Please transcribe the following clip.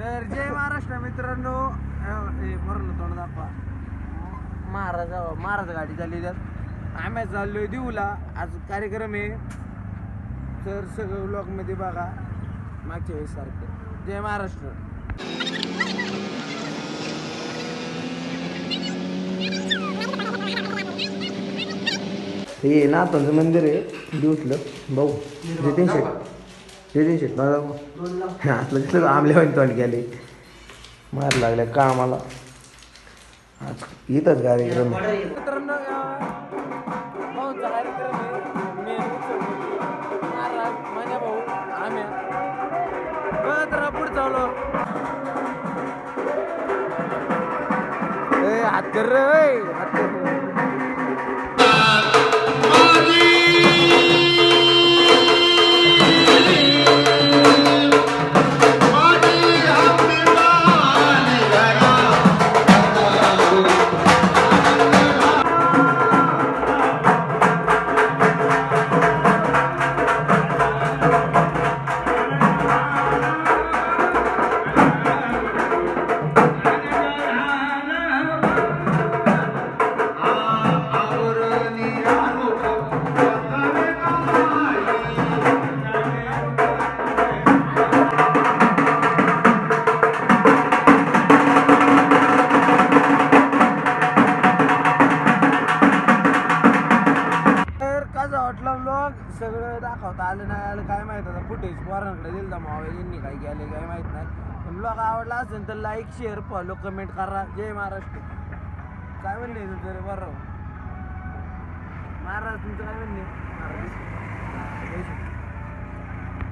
तर जय महाराष्ट्र मित्रांनो. बरं तोंड दाखवा. महाराज गाडी चालली त्यात आम्ही चाललोय देऊला. आज कार्यक्रम आहे तर सगळं ब्लॉगमध्ये बघा मागच्या वेळेस सारखं. जय महाराष्ट्र. हे नाथांचं मंदिर आहे दिवसलं भाऊ. जतीन शेट बघा आतलं आमल्या तोंड गेले मार लागल्या कामाला. आज इथंच कार्यक्रम मित्रांनो. भाऊचा कार्यक्रम आहे. मी महाराज माझ्या भाऊ आम्ही बघत राहा पुढचा व्लॉग. हात कर रे हात कर. ब्लॉग सगळं दाखवता आलं नाही आलं काय माहित. आता फुटेज पोरांकडे दिलं तर मावळ यांनी काय केले काय माहित नाही. पण ब्लॉग आवडला असेल तर लाईक शेअर फॉलो कमेंट करा. जय महाराष्ट्र. काय म्हणले तुमचं रे बरं महाराज तुमचं काय म्हणणे.